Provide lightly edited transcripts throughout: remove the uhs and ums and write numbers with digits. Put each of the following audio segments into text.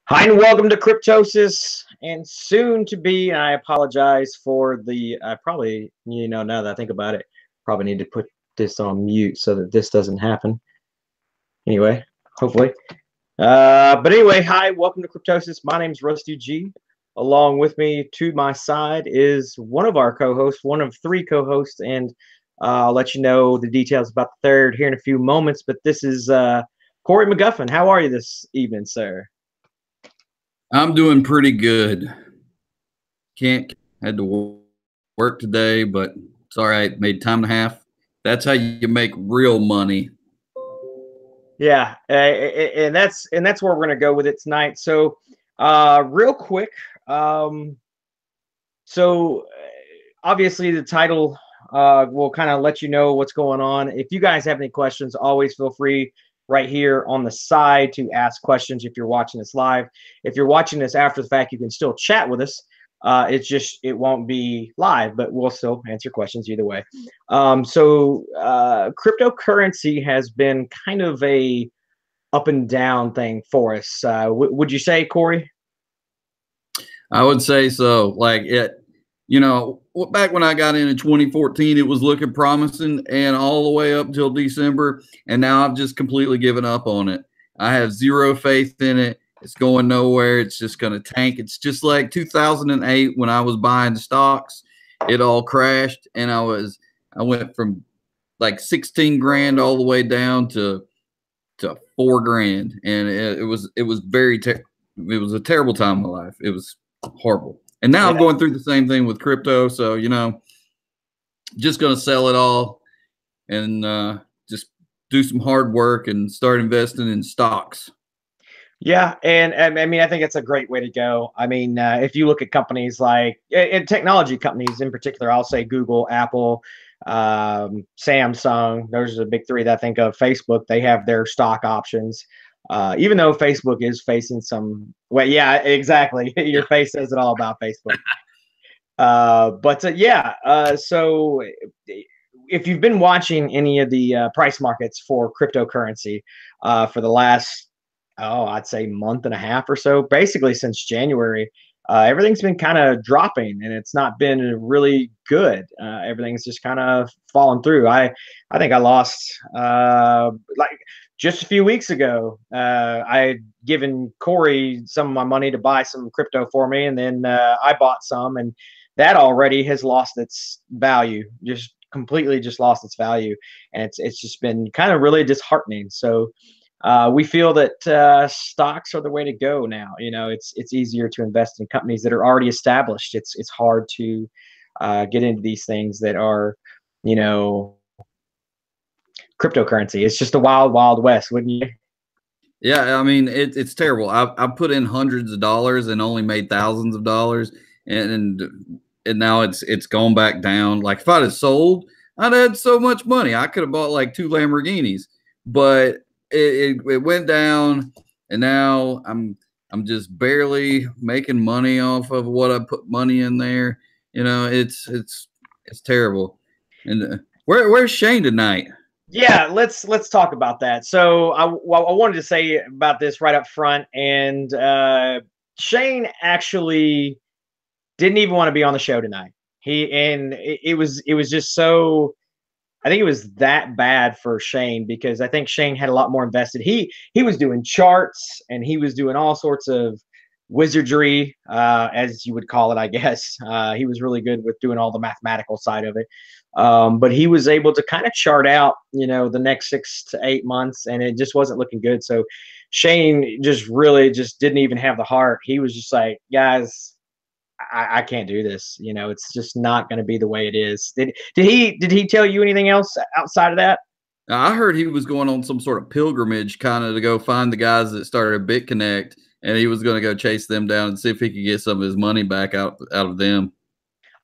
Hi and welcome to Cryptosis and soon to be. I apologize for the. I probably, now that I think about it, probably need to put this on mute so that this doesn't happen. Anyway, hopefully. But anyway, hi, welcome to Cryptosis. My name's Rusty G. Along with me to my side is one of our co-hosts, one of three co-hosts, and I'll let you know the details about the third here in a few moments. But this is Corey McGuffin. How are you this evening, sir? I'm doing pretty good. Had to work today, but it's all right. Made time and a half. That's how you make real money. Yeah, and that's where we're gonna go with it tonight. So, real quick, so obviously the title will kind of let you know what's going on. If you guys have any questions, always feel free right here on the side to ask questions if you're watching this live. If you're watching this after the fact, you can still chat with us. It's just it won't be live, but we'll still answer questions either way. Cryptocurrency has been kind of a up and down thing for us. Would you say, Corey? I would say so. Like back when I got in 2014, it was looking promising, and all the way up until December, and now I've just completely given up on it. I have zero faith in it. It's going nowhere. It's just going to tank. It's just like 2008 when I was buying stocks. It all crashed, and I went from like 16 grand all the way down to 4 grand, and it was it was a terrible time in my life. It was horrible. And now I'm going through the same thing with crypto. So, just going to sell it all and just do some hard work and start investing in stocks. Yeah, and I mean, I think it's a great way to go. I mean, if you look at companies like in technology companies in particular, I'll say Google, Apple, Samsung. Those are the big three that I think of. Facebook, they have their stock options. Even though Facebook is facing some, well, yeah, exactly. Your face says it all about Facebook. So if you've been watching any of the price markets for cryptocurrency for the last, I'd say month and a half or so, basically since January, everything's been kind of dropping, and it's not been really good. Everything's just kind of fallen through. I think I lost like just a few weeks ago. I had given Corey some of my money to buy some crypto for me, and then I bought some, and that already has lost its value. Just completely just lost its value, and it's just been kind of really disheartening. So we feel that stocks are the way to go now. It's easier to invest in companies that are already established. It's hard to get into these things that are, cryptocurrency. It's just a wild, wild west, wouldn't you? Yeah, I mean it's terrible. I put in hundreds of dollars and only made thousands of dollars, and now it's gone back down. Like if I'd have sold, I'd had so much money. I could have bought like 2 Lamborghinis, but it went down, and now I'm just barely making money off of what I put money in there. It's terrible. And where's Shane tonight? Yeah, let's talk about that. So I wanted to say about this right up front, and Shane actually didn't even want to be on the show tonight. It was just so. I think it was that bad for Shane because I think Shane had a lot more invested. He was doing charts, and he was doing all sorts of wizardry, as you would call it, I guess. He was really good with doing all the mathematical side of it. But he was able to kind of chart out, the next 6 to 8 months, and it just wasn't looking good. So Shane just really just didn't even have the heart. He was just like, guys, I can't do this. It's just not going to be the way it is. Did he tell you anything else outside of that? I heard he was going on some sort of pilgrimage kind of to go find the guys that started BitConnect, and he was going to go chase them down and see if he could get some of his money back out of them.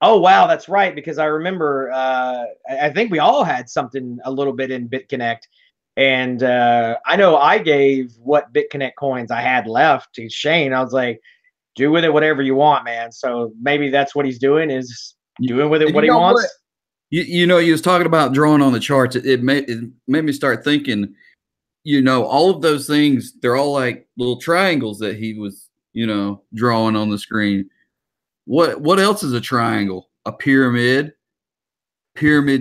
Oh, wow, that's right, because I remember I think we all had something a little bit in BitConnect, and I know I gave what BitConnect coins I had left to Shane. I was like, do with it whatever you want, man. So maybe that's what he's doing, is doing with it what he wants. You was talking about drawing on the charts. It made me start thinking, all of those things, they're all like little triangles that he was drawing on the screen. What else is a triangle? A pyramid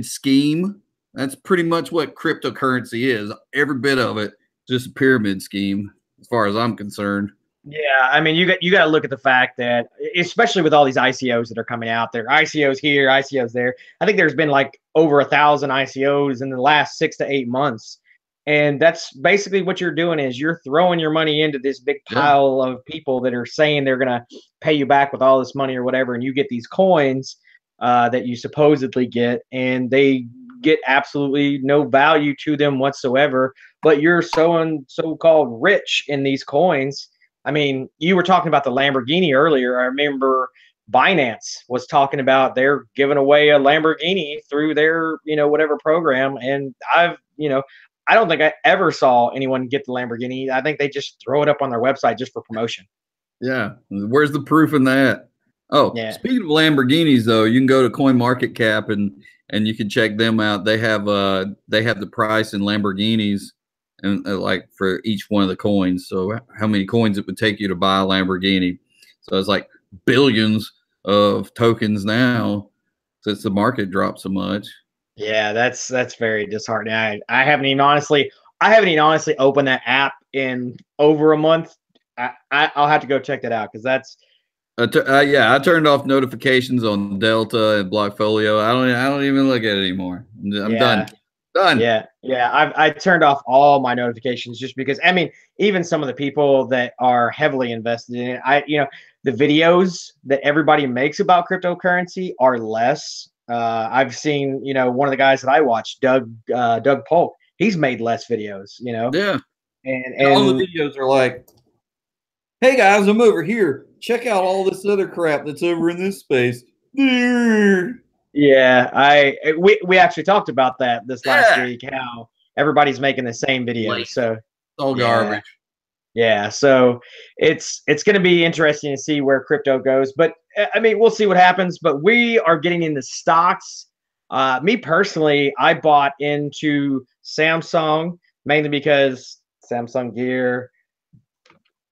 scheme. That's pretty much what cryptocurrency is. Every bit of it, just a pyramid scheme, as far as I'm concerned. Yeah, I mean, you got to look at the fact that, especially with all these ICOs that are coming out there, ICOs here, ICOs there. I think there's been like over 1,000 ICOs in the last 6 to 8 months, and that's basically what you're doing is you're throwing your money into this big Yeah, pile of people that are saying they're gonna pay you back with all this money or whatever, and you get these coins that you supposedly get, and they get absolutely no value to them whatsoever. But you're so-called rich in these coins. I mean, you were talking about the Lamborghini earlier. I remember Binance was talking about they're giving away a Lamborghini through their, whatever program. And I don't think I ever saw anyone get the Lamborghini. I think they just throw it up on their website just for promotion. yeah. Where's the proof in that? Oh, Yeah. speaking of Lamborghinis, though, you can go to CoinMarketCap and you can check them out. They have the price in Lamborghinis and like for each one of the coins. So how many coins it would take you to buy a Lamborghini? So it's like billions of tokens now since the market dropped so much. Yeah, that's very disheartening. I haven't even honestly opened that app in over a month. I'll have to go check that out because that's Yeah, I turned off notifications on Delta and Blockfolio. I don't even look at it anymore. I'm done. yeah. Done. Yeah. I turned off all my notifications just because. I mean, even some of the people that are heavily invested in it, the videos that everybody makes about cryptocurrency are less. I've seen, one of the guys that I watch, Doug Polk. He's made less videos, Yeah. and And all the and videos are like, hey guys, I'm over here. Check out all this other crap that's over in this space. Yeah. yeah, we actually talked about that this last week. How everybody's making the same videos. Waste. So All yeah. garbage. Yeah, so it's going to be interesting to see where crypto goes, but I mean, we'll see what happens. But we are getting into stocks. Me personally, I bought into Samsung mainly because Samsung Gear,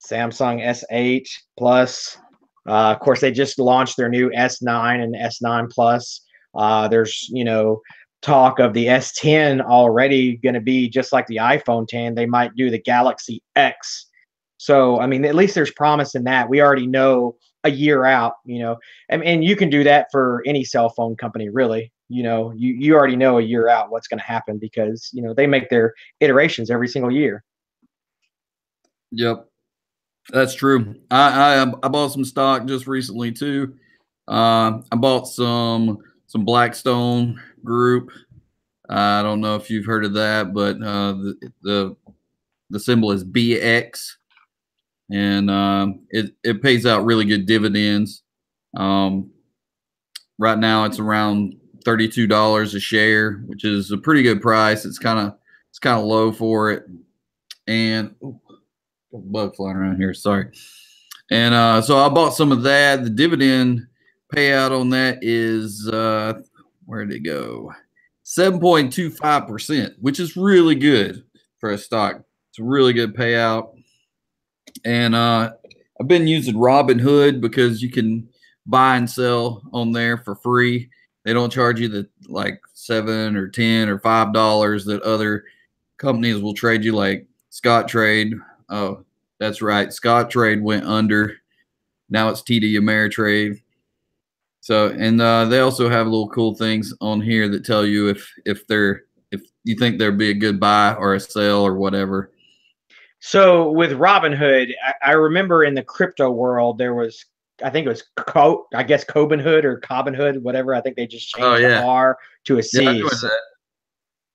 Samsung S8 Plus. Of course, they just launched their new S9 and S9 Plus. There's talk of the S10 already going to be just like the iPhone 10. They might do the Galaxy X. So, I mean, at least there's promise in that. We already know a year out, and you can do that for any cell phone company, really. You already know a year out what's going to happen because, they make their iterations every single year. Yep. That's true. I bought some stock just recently too. I bought some Blackstone Group. I don't know if you've heard of that, but the symbol is BX, and it pays out really good dividends. Um, right now, it's around $32 a share, which is a pretty good price. It's kind of low for it, and bug flying around here. Sorry. And so I bought some of that. The dividend payout on that is where did it go? 7.25%, which is really good for a stock. It's a really good payout. And I've been using Robinhood because you can buy and sell on there for free. They don't charge you the like $7 or $10 or $5 that other companies will trade you, like Scott Trade. Oh, that's right. Scott Trade went under. Now it's TD Ameritrade. So, and they also have little cool things on here that tell you if you think there'd be a good buy or a sell or whatever. So with Robinhood, I remember in the crypto world there was, I think it was I guess Cobenhood or Cobenhood, whatever. I think they just Oh changed the yeah, R to a yeah, I C. know that.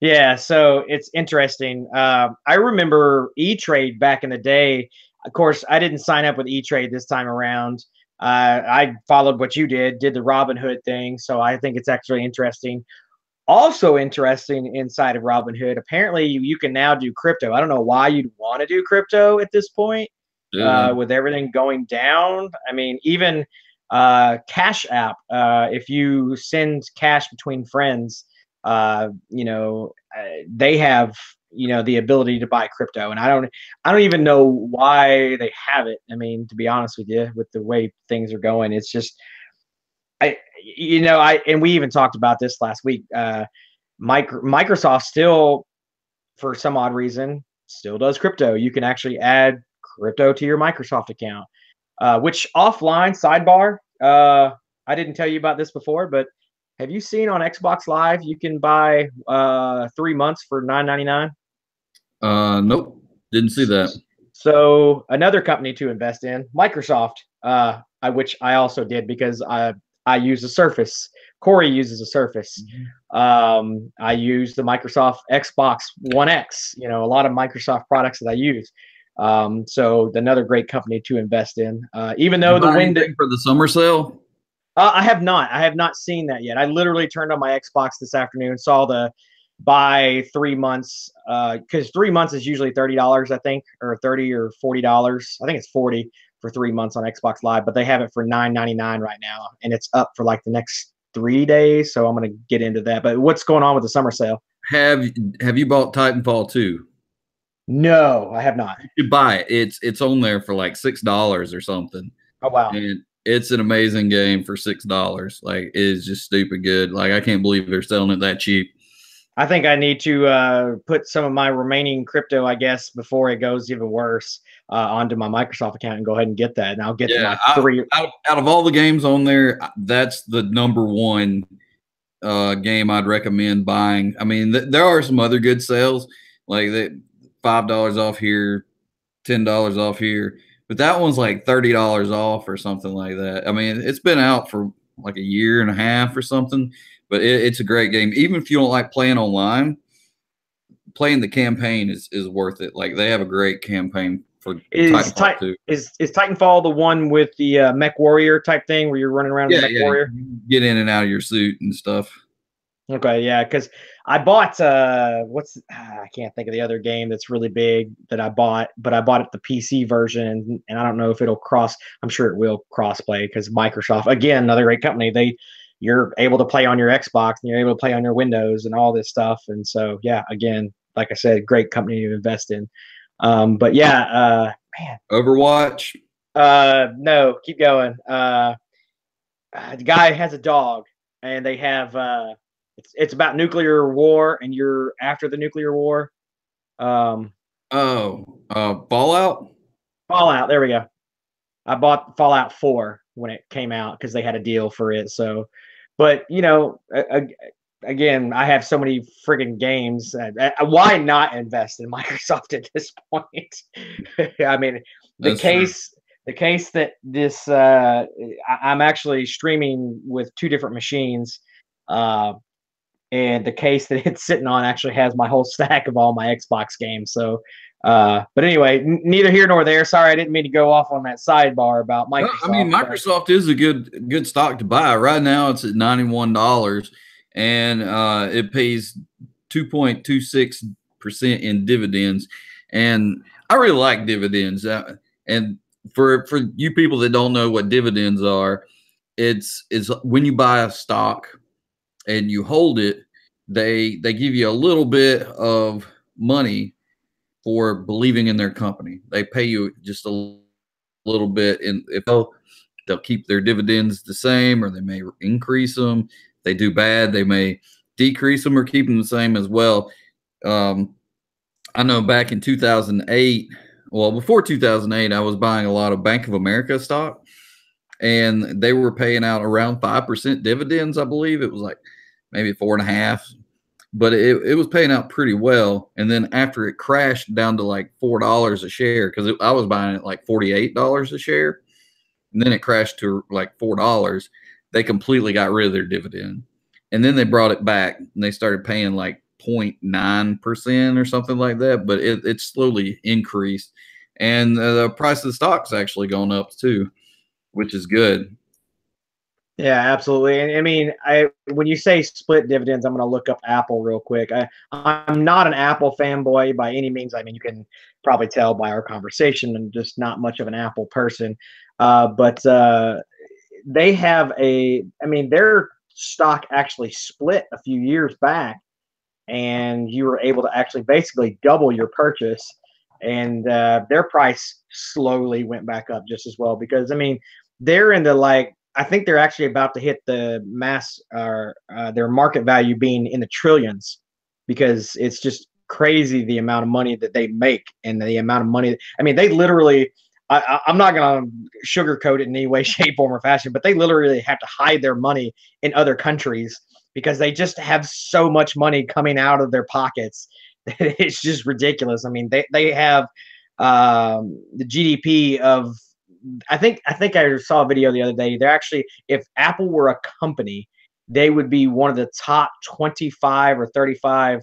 Yeah, so it's interesting. I remember E Trade back in the day. Of course, I didn't sign up with E Trade this time around. I followed what you did the Robinhood thing. So I think it's actually interesting. Also interesting inside of Robinhood, apparently you can now do crypto. I don't know why you'd want to do crypto at this point Yeah. with everything going down. I mean, even Cash App, if you send cash between friends, they have the ability to buy crypto. And I don't even know why they have it. I mean, to be honest with you, with the way things are going, it's just and we even talked about this last week. Microsoft still, for some odd reason, still does crypto. You can actually add crypto to your Microsoft account, which offline sidebar. I didn't tell you about this before, but have you seen on Xbox Live you can buy 3 months for $9.99? Nope, didn't see that. So another company to invest in, Microsoft, which I also did because I use a Surface. Corey uses a Surface. I use the Microsoft Xbox One X. A lot of Microsoft products that I use. So another great company to invest in. Even Did you though the buy wind, anything for the summer sale? I have not. I have not seen that yet. I literally turned on my Xbox this afternoon, saw the buy 3 months, because 3 months is usually $30, I think, or $30 or $40. I think it's 40 for 3 months on Xbox Live, but they have it for $9.99 right now, and it's up for like the next 3 days. So I'm gonna get into that. But what's going on with the summer sale? Have you bought Titanfall 2? No, I have not. You buy it. It's on there for like $6 or something. Oh wow. And it's an amazing game for $6. Like, it is just stupid good. Like, I can't believe they're selling it that cheap. I think I need to put some of my remaining crypto, I guess, before it goes even worse, onto my Microsoft account and go ahead and get that. And I'll get Yeah, my three. out of all the games on there, that's the number one game I'd recommend buying. I mean, there are some other good sales, like that $5 off here, $10 off here, but that one's like $30 off or something like that. I mean, it's been out for like a year and a half or something, but it's a great game. Even if you don't like playing online, playing the campaign is worth it. Like, they have a great campaign for Titanfall 2. Is Titanfall the one with the Mech Warrior type thing where you're running around as a Yeah, Mech yeah. Warrior? Get in and out of your suit and stuff. Okay, yeah, because I bought I can't think of the other game that's really big that I bought, but I bought it the PC version, and I don't know if it'll cross. I'm sure it will crossplay because Microsoft, again, another great company. You're able to play on your Xbox and you're able to play on your Windows and all this stuff. And so, yeah, again, like I said, great company to invest in. But yeah, man, Overwatch. no, keep going. The guy has a dog, and they have it's about nuclear war, and you're after the nuclear war. Um, Fallout. Fallout. There we go. I bought Fallout 4 when it came out because they had a deal for it. So, but again, I have so many friggin' games. Why not invest in Microsoft at this point? I mean, the That's true. case the case that this I'm actually streaming with two different machines, uh, and the case that it's sitting on actually has my whole stack of all my Xbox games. So, but anyway, neither here nor there. Sorry, I didn't mean to go off on that sidebar about No, I mean, Microsoft. Microsoft is a good stock to buy. Right now, it's at $91, and it pays 2.26% in dividends. And I really like dividends. And for you people that don't know what dividends are, it's when you buy a stock and you hold it, they give you a little bit of money for believing in their company. They pay you just a little bit, and if they'll keep their dividends the same, or they may increase them. If they do bad, they may decrease them or keep them the same as well. I know back in 2008, well, before 2008, I was buying a lot of Bank of America stock, and they were paying out around 5% dividends. I believe it was like maybe 4.5, but it was paying out pretty well. And then after it crashed down to like $4 a share, because I was buying it like $48 a share, and then it crashed to like $4, they completely got rid of their dividend. And then they brought it back and they started paying like 0.9% or something like that, but it slowly increased. And the price of the stock's actually gone up too, which is good. Yeah, absolutely. And I mean, when you say split dividends, I'm going to look up Apple real quick. I'm not an Apple fanboy by any means. I mean, you can probably tell by our conversation. I'm just not much of an Apple person. But they have I mean, their stock actually split a few years back, and you were able to actually basically double your purchase. And their price slowly went back up just as well because I mean they're in the like I think they're actually about to hit the mass or their market value being in the trillions because it's just crazy the amount of money that they make and the amount of money. I mean, they literally. I'm not going to sugarcoat it in any way, shape, form, or fashion, but they literally have to hide their money in other countries because they just have so much money coming out of their pockets. It's just ridiculous. I mean, they have the GDP of I saw a video the other day. They're actually if Apple were a company, they would be one of the top 25 or 35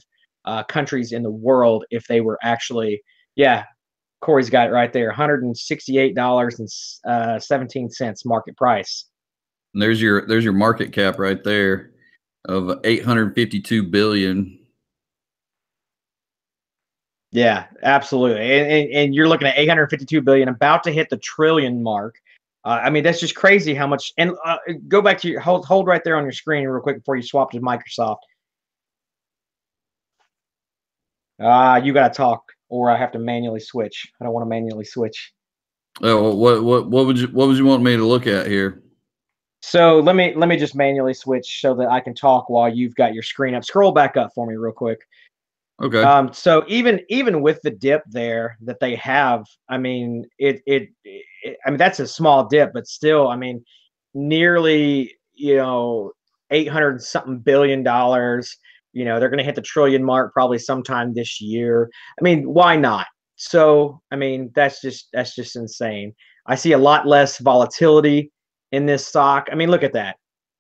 countries in the world if they were actually yeah. Corey's got it right there. $168.17 market price. And there's your market cap right there of 852 billion. Yeah, absolutely. And you're looking at 852 billion, about to hit the trillion mark. I mean, that's just crazy how much. And go back to your hold right there on your screen real quick before you swap to Microsoft. You got to talk, or I have to manually switch. I don't want to manually switch. Oh, what would you want me to look at here? So let me just manually switch so that I can talk while you've got your screen up. Scroll back up for me real quick. Okay. So even with the dip there that they have, I mean I mean that's a small dip, but still, I mean, nearly 800 something $billion. They're going to hit the trillion mark probably sometime this year. I mean, why not? So I mean that's just insane. I see a lot less volatility in this stock. I mean, look at that.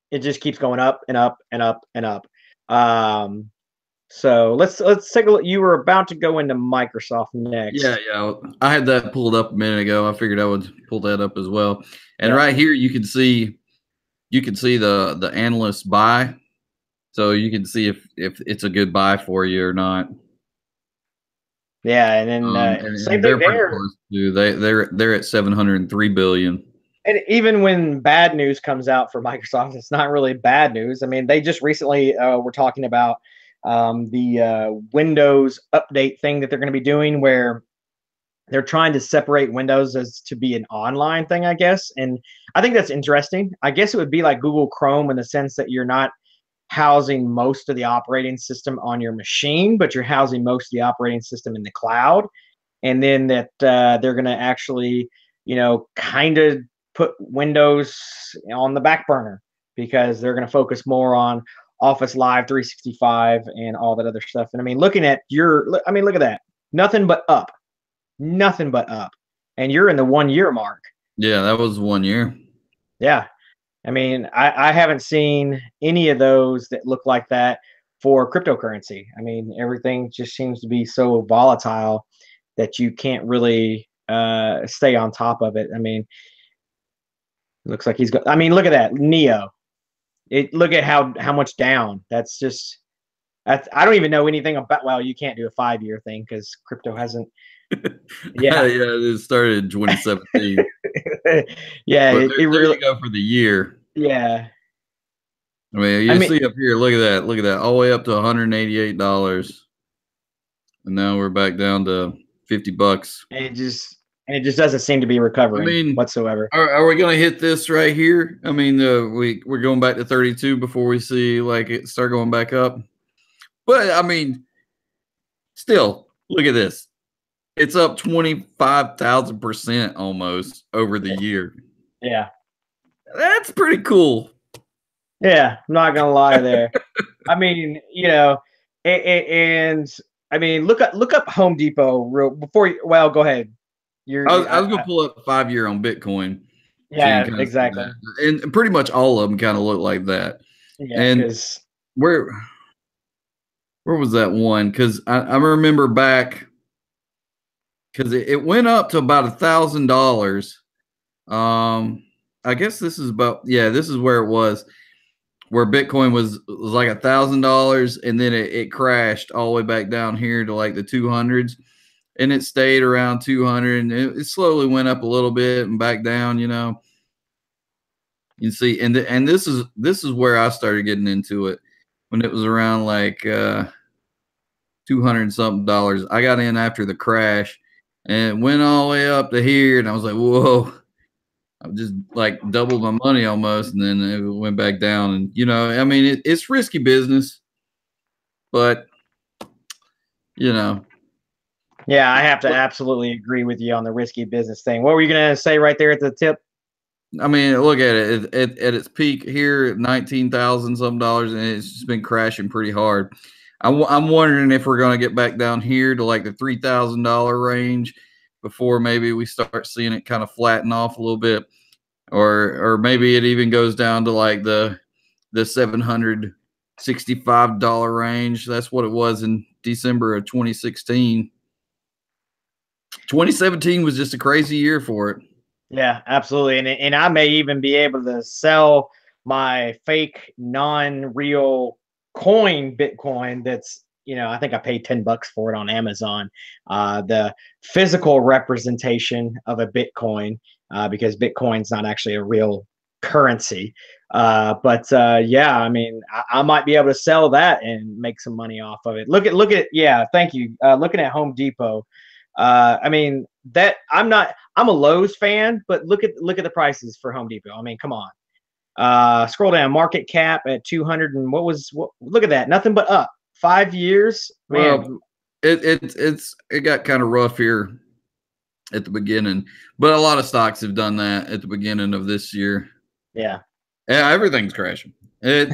It just keeps going up and up and up and up. So let's take a look. You were about to go into Microsoft next. Yeah. I had that pulled up a minute ago. I figured I would pull that up as well. And Yeah. right here you can see the analyst buy. So you can see if it's a good buy for you or not. Yeah, and then same thing there. Close to, they're at 703 billion. And even when bad news comes out for Microsoft, it's not really bad news. I mean, they just recently were talking about the Windows update thing that they're going to be doing, where they're trying to separate Windows as to be an online thing, I guess. And I think that's interesting. I guess it would be like Google Chrome in the sense that you're not housing most of the operating system on your machine, but you're housing most of the operating system in the cloud. And then that they're going to actually, kind of put Windows on the back burner because they're going to focus more on Office Live 365 and all that other stuff. And I mean, look at that. Nothing but up. Nothing but up. And you're in the 1 year mark. Yeah, that was 1 year. Yeah. I mean, I haven't seen any of those that look like that for cryptocurrency. I mean, everything just seems to be so volatile that you can't really stay on top of it. I mean, looks like he's got. I mean, look at that Neo. Look at how much down. That's just. I don't even know anything about. Well, you can't do a 5-year thing because crypto hasn't. Yeah, it started in 2017. Yeah, it really go for the year. Yeah. I mean, you see up here. Look at that, all the way up to $188, and now we're back down to $50. And it just doesn't seem to be recovering whatsoever. Are we going to hit this right here? I mean, we're going back to 32 before we see like it start going back up. But I mean, still, look at this. It's up 25,000% almost over the year. Yeah. That's pretty cool. Yeah, I'm not gonna lie there. I mean, and I mean, look up Home Depot real before you. Well, go ahead. I was gonna pull up 5-year on Bitcoin. Yeah, exactly. And pretty much all of them kind of look like that. Yeah, and where was that one? Because I remember back. Because it went up to about $1,000. I guess this is this is where it was, where Bitcoin was like $1,000, and then it crashed all the way back down here to like the 200s, and it stayed around 200, and it slowly went up a little bit and back down. You see, and this is where I started getting into it when it was around like 200 something dollars. I got in after the crash and went all the way up to here, and I was like, whoa. I just like doubled my money almost, and then it went back down. And I mean, it's risky business, but Yeah, I have to absolutely agree with you on the risky business thing. What were you going to say right there at the tip? I mean, look at it at its peak here at 19,000 some dollars, and it's just been crashing pretty hard. I'm wondering if we're going to get back down here to like the $3,000 range before maybe we start seeing it kind of flatten off a little bit, or maybe it even goes down to like the $765 range. That's what it was in December of 2016. 2017 was just a crazy year for it. Yeah, absolutely. And I may even be able to sell my fake non-real coin Bitcoin that's, I think I paid $10 for it on Amazon. The physical representation of a Bitcoin, because Bitcoin's not actually a real currency. Yeah, I mean, I might be able to sell that and make some money off of it. Yeah, thank you. Looking at Home Depot. I mean, I'm a Lowe's fan, but look at the prices for Home Depot. I mean, come on. Scroll down, market cap at 200 and look at that, nothing but up. 5 years, man. Well, it got kind of rough here at the beginning, but a lot of stocks have done that at the beginning of this year. Yeah, everything's crashing. The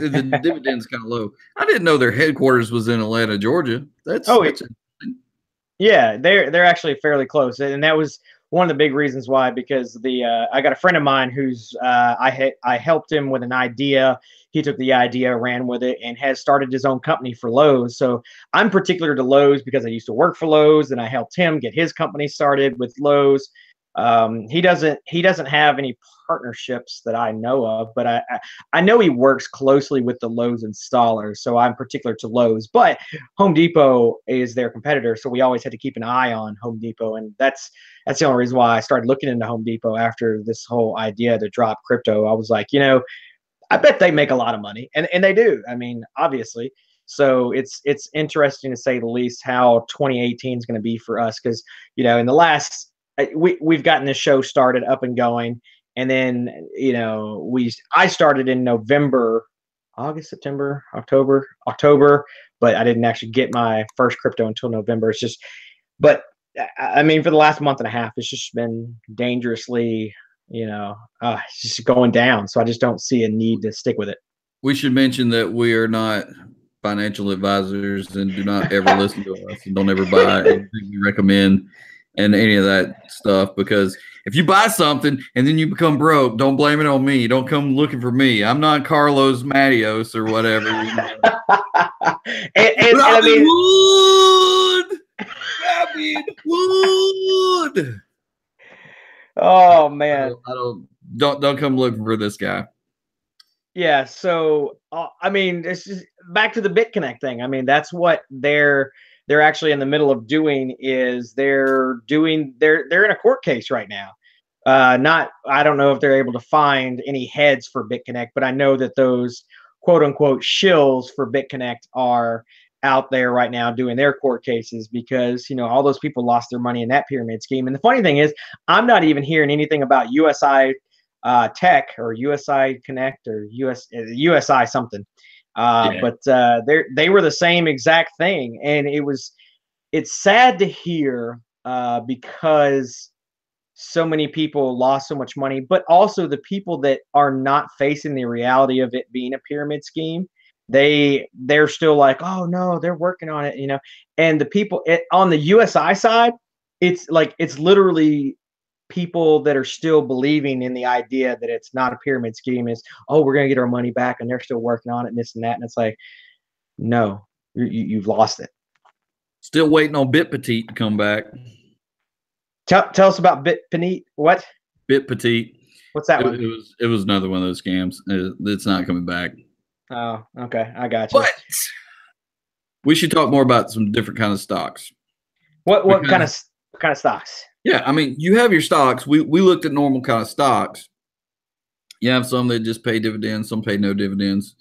dividend's kind of low. I didn't know their headquarters was in Atlanta, Georgia. That's yeah, they're actually fairly close, and that was one of the big reasons why. Because I got a friend of mine who's I helped him with an idea. He took the idea, ran with it, and has started his own company for Lowe's. So I'm particular to Lowe's because I used to work for Lowe's, and I helped him get his company started with Lowe's. He doesn't have any partnerships that I know of, but I know he works closely with the Lowe's installers, so I'm particular to Lowe's. But Home Depot is their competitor, so we always had to keep an eye on Home Depot, and that's the only reason why I started looking into Home Depot after this whole idea to drop crypto. I was like, I bet they make a lot of money, and they do. I mean, obviously. So it's interesting to say the least how 2018 is going to be for us, because in the last we've gotten this show started up and going, and then I started in November, August, September, October, but I didn't actually get my first crypto until November. It's just, but I mean, for the last month and a half, it's just been dangerously, it's just going down. So I just don't see a need to stick with it. We should mention that we are not financial advisors and do not ever listen to us, and don't ever buy anything we recommend and any of that stuff, because if you buy something and then you become broke, don't blame it on me. Don't come looking for me. I'm not Carlos Matios or whatever. Wood. Oh man! Don't come looking for this guy. Yeah. So I mean, it's just back to the BitConnect thing. I mean, that's what they're actually in the middle of doing. Is they're in a court case right now. I don't know if they're able to find any heads for BitConnect, but I know that those quote unquote shills for BitConnect are out there right now doing their court cases, because all those people lost their money in that pyramid scheme. And the funny thing is, I'm not even hearing anything about USI Tech or USI Connect or USI something. But they were the same exact thing, and it's sad to hear because so many people lost so much money, but also the people that are not facing the reality of it being a pyramid scheme, they're still like, oh no, they're working on it, and the people on the USI side, it's literally people that are still believing in the idea that it's not a pyramid scheme. Is, oh, we're going to get our money back, and they're still working on it and this and that. And it's like, no, you've lost it. Still waiting on BitPetite to come back. Tell us about BitPetite. What? BitPetite. What's that one? It was another one of those scams. It's not coming back. Oh, okay. I got you. But we should talk more about some different kind of stocks. What kind of stocks? Yeah, I mean, you have your stocks. We looked at normal kind of stocks. You have some that just pay dividends, some pay no dividends.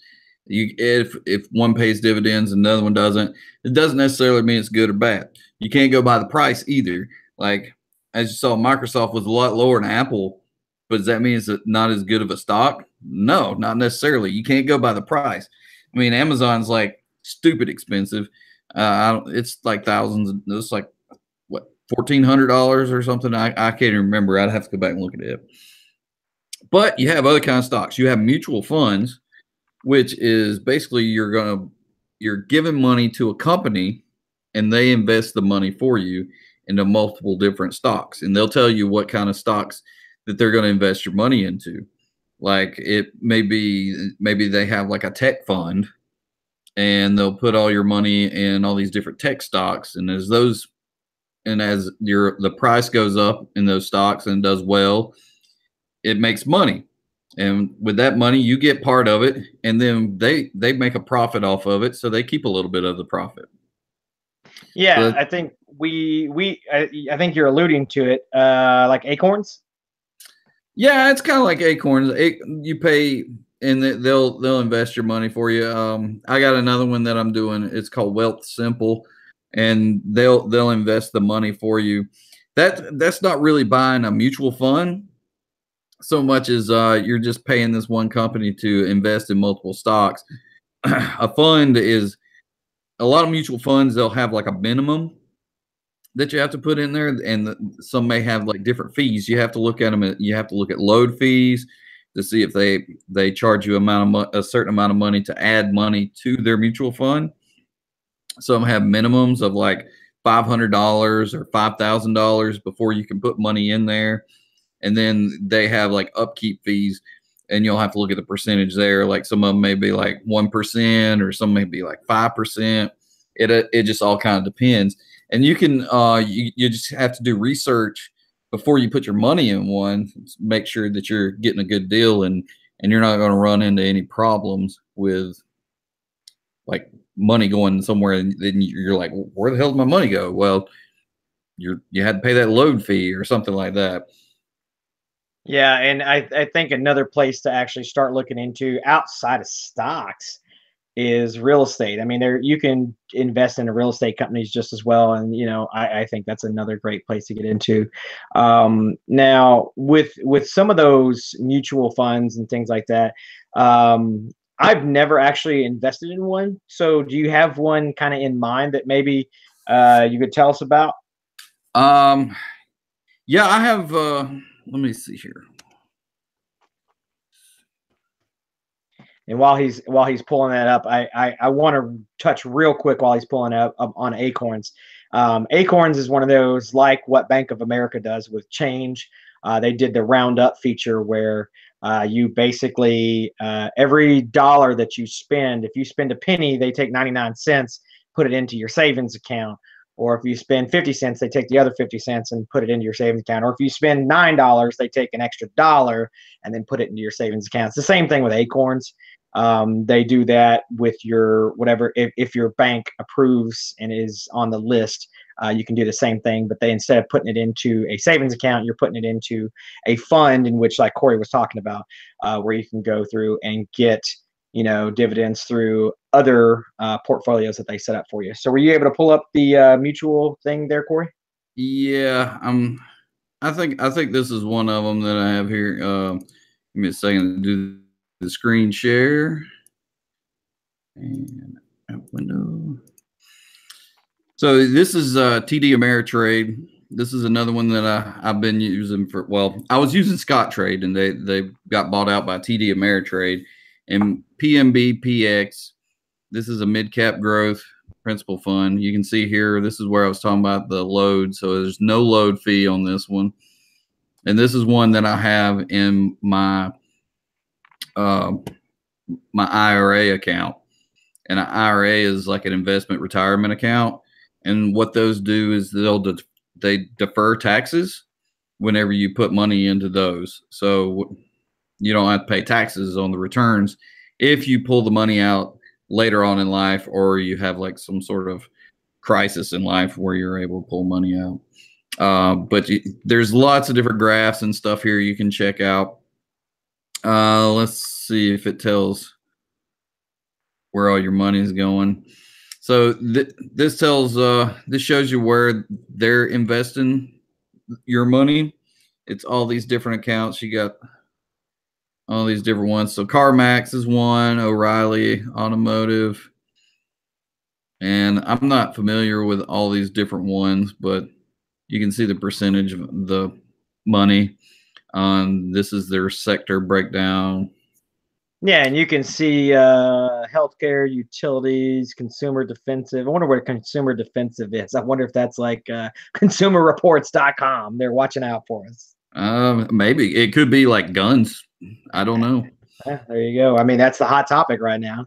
If one pays dividends and another one doesn't, it doesn't necessarily mean it's good or bad. You can't go by the price either. Like as you saw, Microsoft was a lot lower than Apple, but does that mean it's not as good of a stock? No, not necessarily. You can't go by the price. I mean, Amazon's like stupid expensive. It's like thousands. It's like what $1,400 or something. I can't even remember. I'd have to go back and look at it. But you have other kind of stocks. You have mutual funds, which is basically you're giving money to a company and they invest the money for you into multiple different stocks, and they'll tell you what kind of stocks that they're going to invest your money into. Like it maybe they have like a tech fund and they'll put all your money in all these different tech stocks, and as the price goes up in those stocks and does well, it makes money. And with that money, you get part of it, and then they make a profit off of it, so they keep a little bit of the profit. Yeah, I think I think you're alluding to it, like Acorns. Yeah, it's kind of like Acorns. You pay, and they'll invest your money for you. I got another one that I'm doing. It's called Wealth Simple, and they'll invest the money for you. That's not really buying a mutual fund so much as you're just paying this one company to invest in multiple stocks. A fund is a lot of mutual funds. They'll have like a minimum that you have to put in there, and some may have like different fees. You have to look at them. You have to look at load fees to see if they charge you a certain amount of money to add money to their mutual fund. Some have minimums of like $500 or $5,000 before you can put money in there. And then they have like upkeep fees, and you'll have to look at the percentage there. Like some of them may be like 1%, or some may be like 5%. It just all kind of depends. And you can you just have to do research before you put your money in one. Make sure that you're getting a good deal, and you're not going to run into any problems with like money going somewhere, and then you're like, where the hell did my money go? Well, you had to pay that load fee or something like that. Yeah, and I think another place to actually start looking into outside of stocks is real estate. I mean, there you can invest in real estate companies just as well, and I think that's another great place to get into. Now, with some of those mutual funds and things like that, I've never actually invested in one. So, do you have one kind of in mind that maybe you could tell us about? Yeah, I have. Let me see here. And while he's pulling that up, I want to touch real quick while he's pulling up on Acorns. Acorns is one of those like what Bank of America does with change. They did the roundup feature where you basically every dollar that you spend, if you spend a penny, they take 99 cents, put it into your savings account. Or if you spend 50 cents, they take the other 50 cents and put it into your savings account. Or if you spend $9, they take an extra dollar and then put it into your savings account. It's the same thing with Acorns. They do that with your whatever. If your bank approves and is on the list, you can do the same thing. But they, instead of putting it into a savings account, you're putting it into a fund in which, like Corey was talking about, where you can go through and get dividends through other portfolios that they set up for you. So were you able to pull up the mutual thing there, Corey? Yeah, I think this is one of them that I have here. Give me a second to do the screen share and window. So this is TD Ameritrade. This is another one that I've been using for. Well, I was using Scottrade, and they got bought out by TD Ameritrade. And PMBPX. This is a mid cap growth principal fund. You can see here. This is where I was talking about the load. So there's no load fee on this one. And this is one that I have in my my IRA account. And an IRA is like an investment retirement account. And what those do is they defer taxes whenever you put money into those. So you don't have to pay taxes on the returns if you pull the money out later on in life, or you have like some sort of crisis in life where you're able to pull money out. But there's lots of different graphs and stuff here you can check out. Let's see if it tells. where all your money is going. So this this shows you where they're investing your money. It's all these different accounts. You got all these different ones. So CarMax is one, O'Reilly Automotive, and I'm not familiar with all these different ones, but you can see the percentage of the money. This is their sector breakdown. Yeah, and you can see healthcare, utilities, consumer defensive. I wonder what consumer defensive is. I wonder if that's like consumerreports.com. They're watching out for us. Maybe it could be like guns. I don't know. Yeah, there you go. I mean, that's the hot topic right now.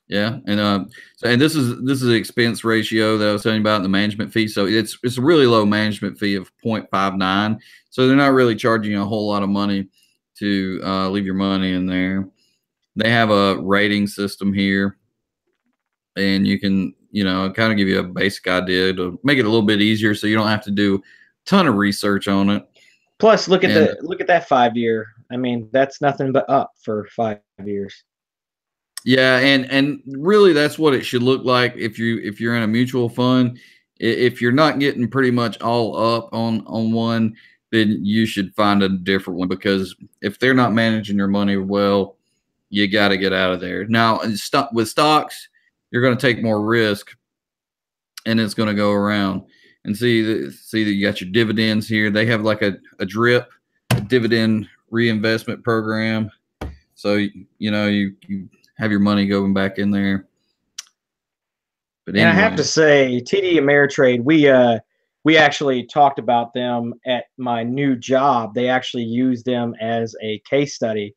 Yeah, and and this is the expense ratio that I was telling you about in the management fee. So it's a really low management fee of 0.59. So they're not really charging you a whole lot of money to leave your money in there. They have a rating system here, and you can kind of give you a basic idea to make it a little bit easier, so you don't have to do a ton of research on it. Plus, look at that 5 year. I mean, that's nothing but up for 5 years. Yeah, and really that's what it should look like if you're in a mutual fund. If you're not getting pretty much all up on one, then you should find a different one, because if they're not managing your money well, you got to get out of there. Now, with stocks, you're going to take more risk, and it's going to go around. And see that you got your dividends here. They have like a DRIP, a dividend reinvestment program. So you have your money going back in there. But anyway. And I have to say, TD Ameritrade, we actually talked about them at my new job. They actually use them as a case study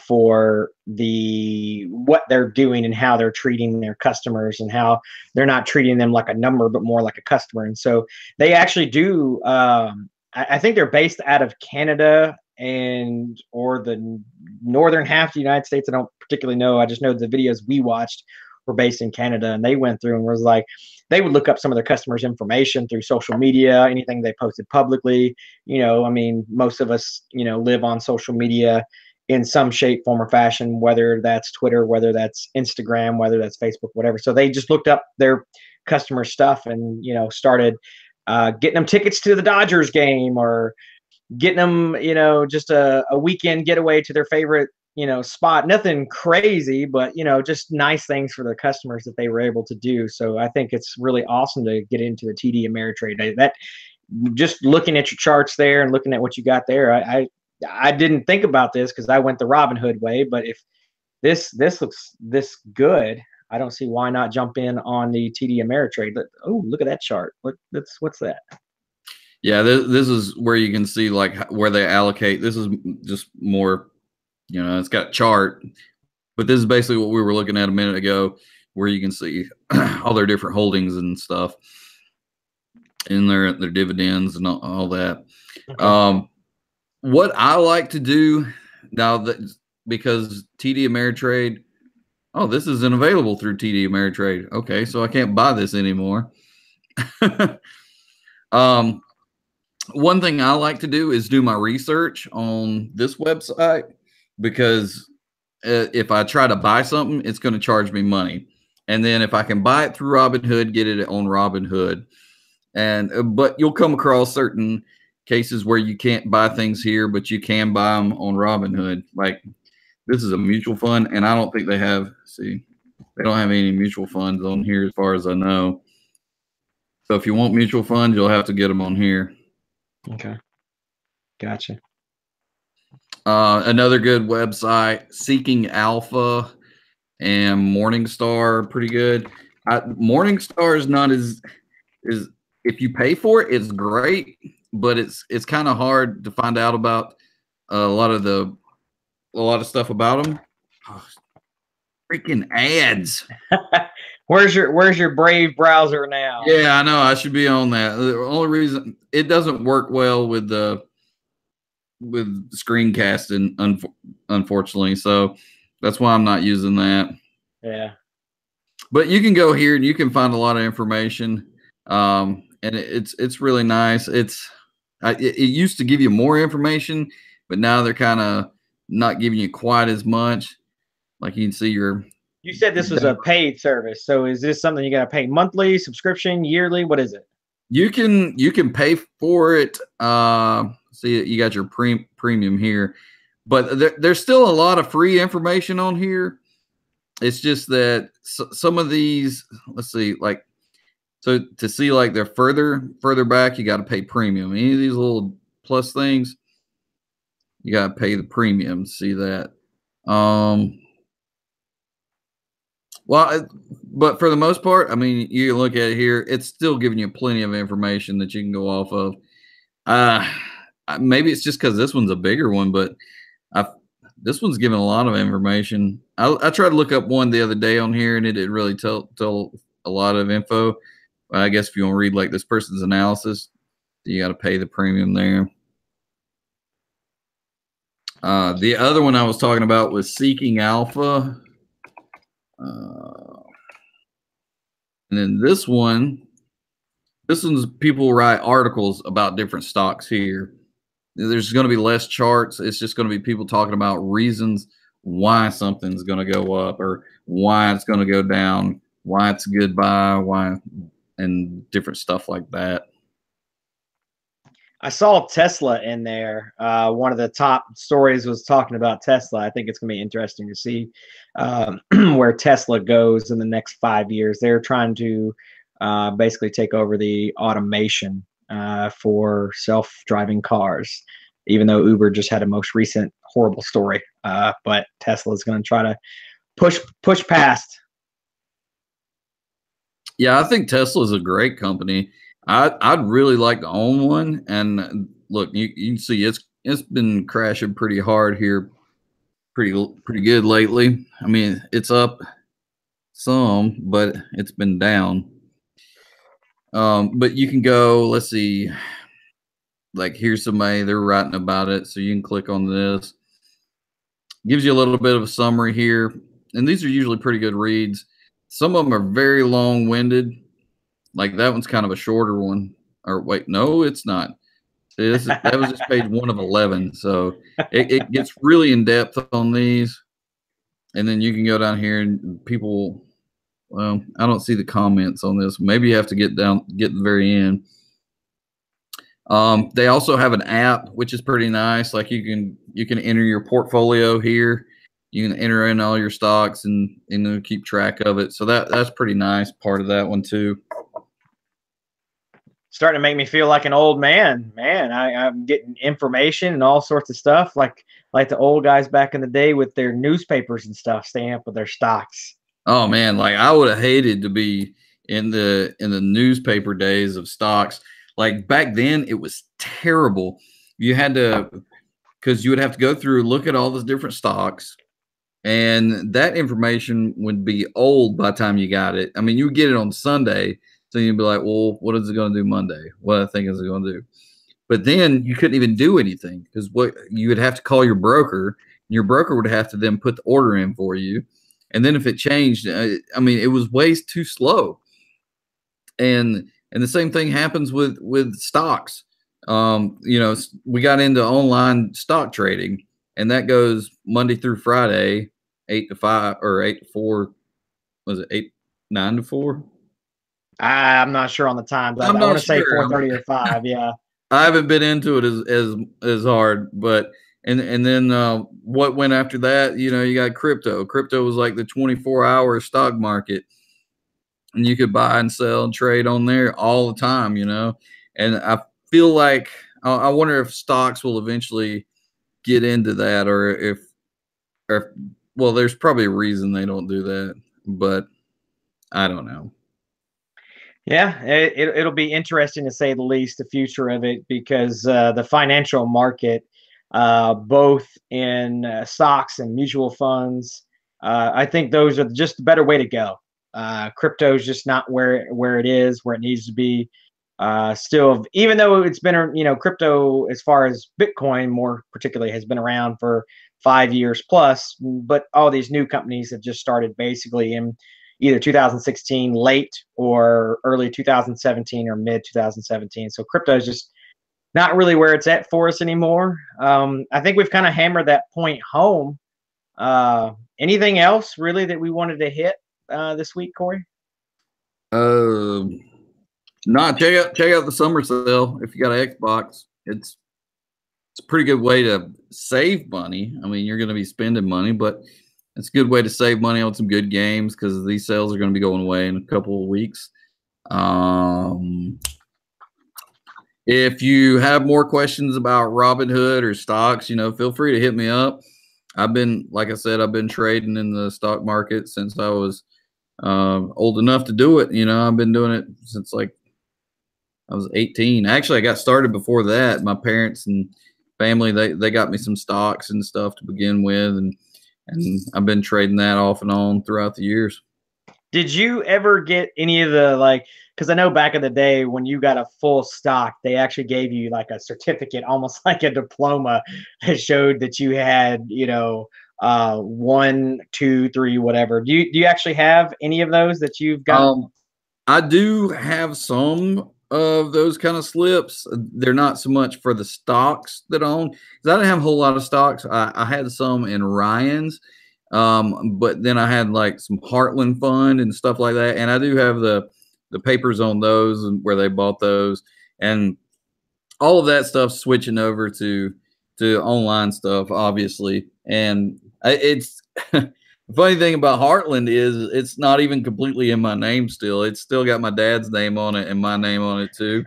for what they're doing and how they're treating their customers, and how they're not treating them like a number, but more like a customer. And so they actually do. I think they're based out of Canada or the northern half of the United States. I don't particularly know. I just know the videos we watched were based in Canada, and they went through and was like, they would look up some of their customers' information through social media, anything they posted publicly. I mean, most of us, live on social media in some shape, form, or fashion, whether that's Twitter, whether that's Instagram, whether that's Facebook, whatever. So they just looked up their customer stuff and, started getting them tickets to the Dodgers game, or getting them, just a weekend getaway to their favorite, spot. Nothing crazy, but, just nice things for their customers that they were able to do. So I think it's really awesome to get into the TD Ameritrade. That just looking at your charts there and looking at what you got there, I didn't think about this because I went the Robinhood way, but if this looks this good, I don't see why not jump in on the TD Ameritrade. Oh, look at that chart. What's that? Yeah, this is where you can see like where they allocate. This is just more, it's got a chart, but this is basically what we were looking at a minute ago, where you can see all their different holdings and stuff, and their dividends and all that. Okay. What I like to do now, because TD Ameritrade, this isn't available through TD Ameritrade. Okay, so I can't buy this anymore. One thing I like to do is do my research on this website, because if I try to buy something, it's going to charge me money. And then if I can buy it through Robinhood, get it on Robinhood. But you'll come across certain cases where you can't buy things here, but you can buy them on Robinhood. Like this is a mutual fund, and I don't think they don't have any mutual funds on here as far as I know. So if you want mutual funds, you'll have to get them on here. Okay. Gotcha. Another good website, Seeking Alpha and Morningstar, pretty good. Morningstar is not as if you pay for it, it's great, but it's kind of hard to find out about a lot of stuff about them. Oh, freaking ads. Where's your Brave browser now? Yeah, I know. I should be on that. The only reason it doesn't work well with screencasting, unfortunately. So that's why I'm not using that. Yeah. But you can go here and you can find a lot of information. And it's really nice. It used to give you more information, but now they're kind of not giving you quite as much. Like you can see You said this was a paid service, so is this something you got to pay monthly, subscription, yearly? What is it? you can pay for it. See, you got your premium here, but there's still a lot of free information on here. It's just that some of these, let's see, like, so to see like they're further back, you got to pay premium. Any of these little plus things, you got to pay the premium to see that. Well, but for the most part, I mean, you can look at it here. It's still giving you plenty of information that you can go off of. Uh, Maybe it's just because this one's a bigger one, but I this one's giving a lot of information. I tried to look up one the other day on here, and it didn't really tell a lot of info. I guess if you want to read like this person's analysis, you got to pay the premium there. The other one I was talking about was Seeking Alpha. And then this one's people write articles about different stocks here. There's going to be less charts. It's just going to be people talking about reasons why something's going to go up or why it's going to go down, why it's a good buy, why, and different stuff like that. I saw Tesla in there. One of the top stories was talking about Tesla. I think it's going to be interesting to see where Tesla goes in the next 5 years. They're trying to basically take over the automation for self-driving cars, even though Uber just had a most recent horrible story. But Tesla is going to try to push past. Yeah, I think Tesla is a great company. I'd really like to own one. And look, you can see it's been crashing pretty hard here, pretty good lately. I mean, it's up some, but it's been down. But you can go, let's see, like here's somebody, they're writing about it, so you can click on this. Gives you a little bit of a summary here, and these are usually pretty good reads. Some of them are very long-winded. Like that one's kind of a shorter one. Or wait, no, it's not. See, that was just page 1 of 11. So it gets really in depth on these. And then you can go down here and people, well, I don't see the comments on this. Maybe you have to get to the very end. They also have an app, which is pretty nice. Like you can enter your portfolio here. You can enter in all your stocks and keep track of it. So that's pretty nice part of that one too. Starting to make me feel like an old man. Man, I'm getting information and all sorts of stuff like the old guys back in the day with their newspapers and stuff, staying up with their stocks. Oh man, like I would have hated to be in the newspaper days of stocks. Like back then, it was terrible. You had to, because you would have to go through, look at all those different stocks, and that information would be old by the time you got it. I mean, you would get it on Sunday, so you'd be like, well, what is it going to do Monday? What I think is it going to do? But then you couldn't even do anything because what you would have to call your broker. And your broker would have to then put the order in for you. And then if it changed, I mean, it was way too slow. And the same thing happens with stocks. You know, we got into online stock trading, and that goes Monday through Friday, 8 to 5 or 8 to 4. Was it 9 to 4? I'm not sure on the times. I want to say 4:30 or 5. Yeah. I haven't been into it as hard, but and then what went after that? You know, you got crypto. Crypto was like the 24-hour stock market, and you could buy and sell and trade on there all the time. You know, and I feel like I wonder if stocks will eventually get into that, or well, there's probably a reason they don't do that, but I don't know. Yeah, it'll be interesting to say the least, the future of it, because the financial market, both in stocks and mutual funds, I think those are just the better way to go. Crypto is just not where it is, where it needs to be. Still, even though it's been, crypto as far as Bitcoin more particularly has been around for 5 years plus, but all these new companies have just started basically in either 2016 late or early 2017 or mid 2017. So crypto is just not really where it's at for us anymore. I think we've kind of hammered that point home Anything else really that we wanted to hit this week, Corey? Uh, no, check out the summer sale if you got an Xbox. It's a pretty good way to save money. I mean, you're going to be spending money, but it's a good way to save money on some good games because these sales are going to be going away in a couple of weeks. If you have more questions about Robinhood or stocks, feel free to hit me up. Like I said, I've been trading in the stock market since I was old enough to do it. I've been doing it since like I was 18. Actually, I got started before that. My parents and family, they got me some stocks and stuff to begin with, and I've been trading that off and on throughout the years. Did you ever get any of the because I know back in the day when you got a full stock, they actually gave you like a certificate, almost like a diploma that showed that you had, 1, 2, 3, whatever. Do you actually have any of those that you've got? I do have some of those kind of slips. They're not so much for the stocks that I own, because I didn't have a whole lot of stocks. I had some in Ryan's, but then I had like some Heartland Fund and stuff like that. And I do have the papers on those and where they bought those, and all of that stuff switching over to online stuff, obviously. And it's the funny thing about Heartland is it's not even completely in my name still. It's still got my dad's name on it and my name on it too.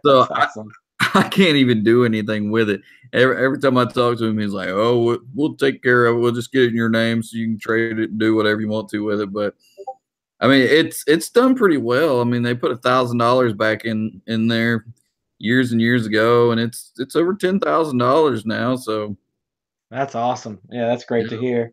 So That's awesome. I can't even do anything with it. Every time I talk to him, he's like, "Oh, we'll take care of it. We'll just get it in your name so you can trade it and do whatever you want to with it." But I mean, it's done pretty well. I mean, they put $1,000 back in there years and years ago, and it's over $10,000 now. So That's awesome. Yeah, that's great to hear.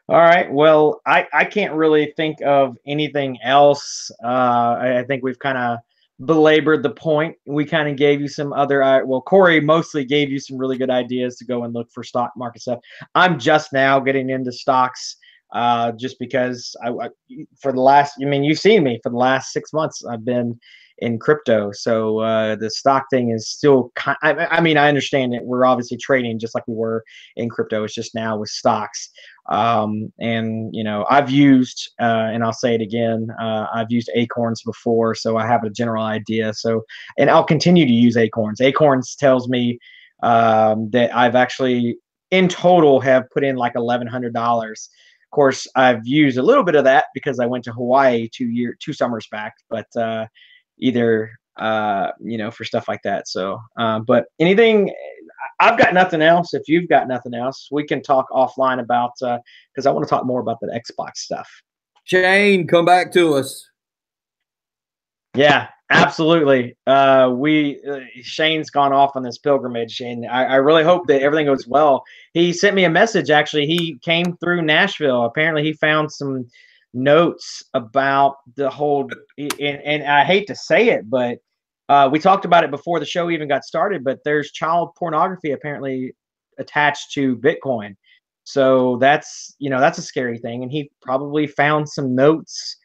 All right. Well, I can't really think of anything else. I think we've kind of belabored the point. We kind of gave you some other, well, Corey mostly gave you some really good ideas to go and look for stock market stuff. I'm just now getting into stocks just because for the last, I mean, you've seen me for the last 6 months, I've been in crypto. So the stock thing is still, I mean, I understand that we're obviously trading just like we were in crypto. It's just now with stocks. And I've used and I'll say it again, I've used Acorns before, so I have a general idea. So, and I'll continue to use Acorns tells me that I've actually in total have put in like $1,100. Of course, I've used a little bit of that because I went to Hawaii 2 summers back, but either for stuff like that. So but anything, I've got nothing else. If you've got nothing else, we can talk offline about because I want to talk more about the Xbox stuff. Shane, come back to us. Yeah, absolutely. Shane's gone off on this pilgrimage, and I really hope that everything goes well. He sent me a message. Actually, he came through Nashville. Apparently, he found some notes about the whole. And I hate to say it, but we talked about it before the show even got started. But there's child pornography apparently attached to Bitcoin. So that's a scary thing. And he probably found some notes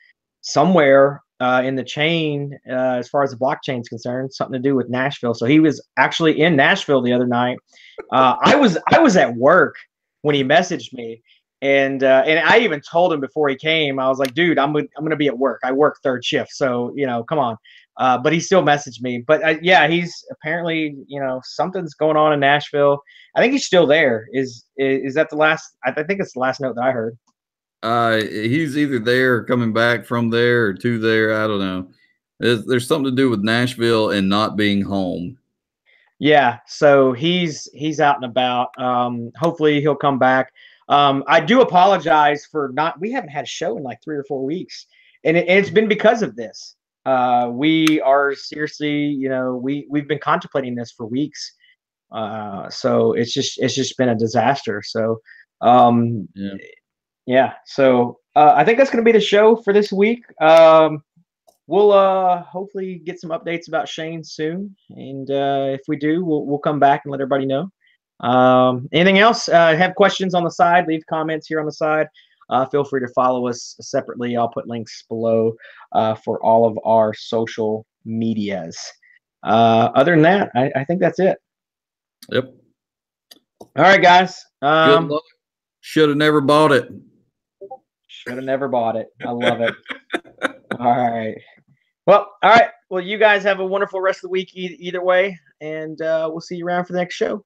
somewhere in the chain as far as the blockchain is concerned, something to do with Nashville. So he was actually in Nashville the other night. I was at work when he messaged me, and I even told him before he came. I was like, dude, I'm gonna be at work. I work third shift, so come on. But he still messaged me. But yeah, he's apparently something's going on in Nashville. I think he's still there. Is that the last? I think it's the last note that I heard. He's either there or coming back from there or to there. I don't know. There's something to do with Nashville and not being home. Yeah, so he's out and about. Hopefully he'll come back. I do apologize for not. We haven't had a show in like 3 or 4 weeks, and it's been because of this. We are seriously, we've been contemplating this for weeks. So it's just been a disaster. So Yeah. yeah. So I think that's going to be the show for this week. We'll hopefully get some updates about Shane soon, and if we do, we'll come back and let everybody know. Anything else? Have questions on the side? Leave comments here on the side. Feel free to follow us separately. I'll put links below for all of our social medias. Other than that, I think that's it. Yep. All right, guys. Good luck. Should have never bought it. Should have never bought it. I love it. All right. Well, all right. Well, you guys have a wonderful rest of the week either way, and we'll see you around for the next show.